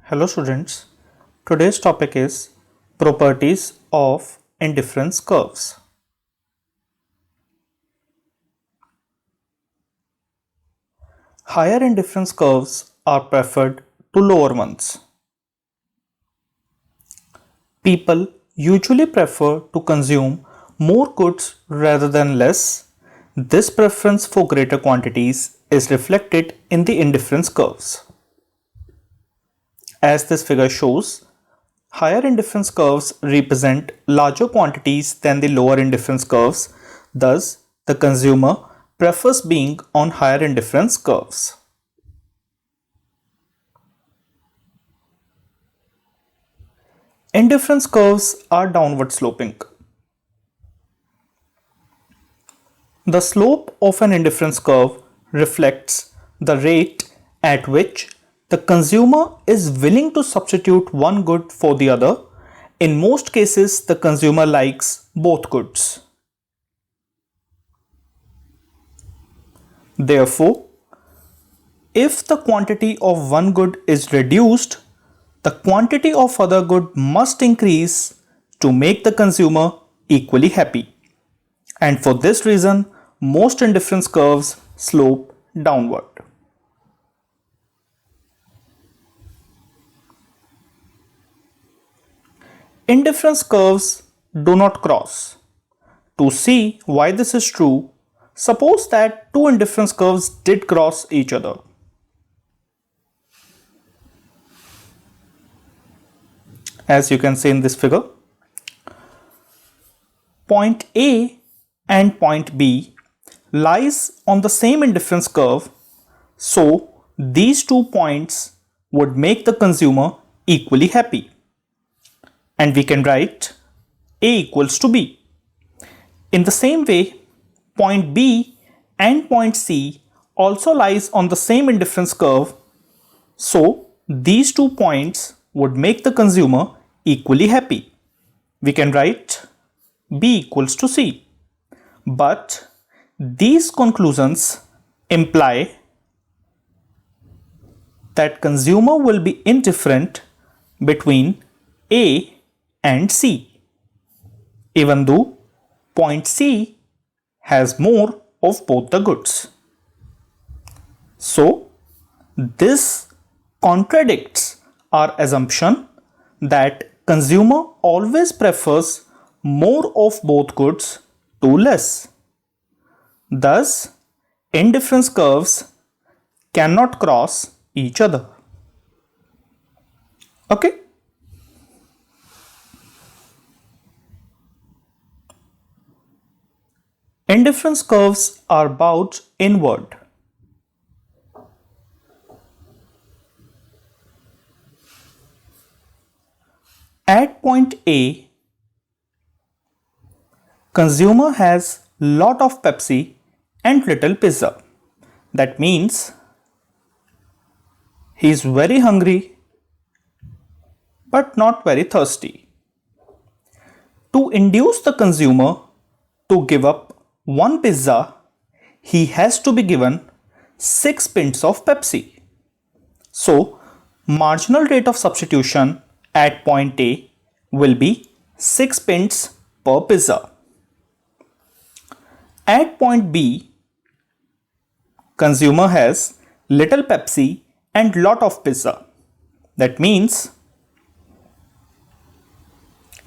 Hello students, today's topic is properties of indifference curves. Higher indifference curves are preferred to lower ones. People usually prefer to consume more goods rather than less. This preference for greater quantities is reflected in the indifference curves. As this figure shows, higher indifference curves represent larger quantities than the lower indifference curves, thus, the consumer prefers being on higher indifference curves. Indifference curves are downward sloping. The slope of an indifference curve reflects the rate at which the consumer is willing to substitute one good for the other. In most cases, the consumer likes both goods. Therefore, if the quantity of one good is reduced, the quantity of other good must increase to make the consumer equally happy. And for this reason, most indifference curves slope downward. Indifference curves do not cross. To see why this is true, suppose that two indifference curves did cross each other. As you can see in this figure, point A and point B lies on the same indifference curve, so these 2 points would make the consumer equally happy. And we can write A equals to B. In the same way, point B and point C also lies on the same indifference curve, so these 2 points would make the consumer equally happy. We can write B equals to C. But these conclusions imply that consumer will be indifferent between A and C, even though point C has more of both the goods. So, this contradicts our assumption that consumer always prefers more of both goods to less. Thus, indifference curves cannot cross each other. Okay? Indifference curves are bowed inward. At point A, consumer has lot of Pepsi and little pizza. That means he is very hungry but not very thirsty. To induce the consumer to give up one pizza, he has to be given 6 pints of Pepsi. So, marginal rate of substitution at point A will be 6 pints per pizza. At point B, consumer has little Pepsi and lot of pizza. That means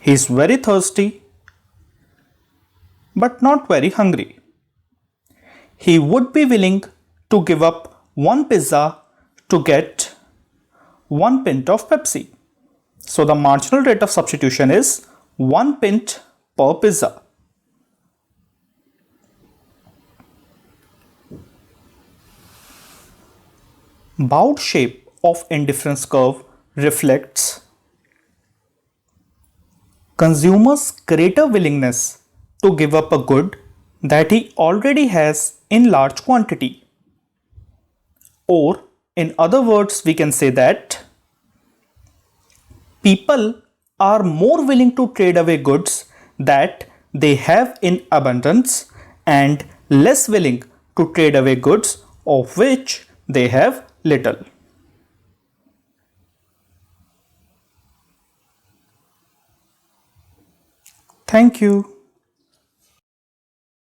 he is very thirsty but not very hungry. He would be willing to give up one pizza to get 1 pint of Pepsi. So the marginal rate of substitution is 1 pint per pizza. Bowed shape of indifference curve reflects consumer's greater willingness to give up a good that he already has in large quantity. Or, in other words, we can say that people are more willing to trade away goods that they have in abundance and less willing to trade away goods of which they have little. Thank you.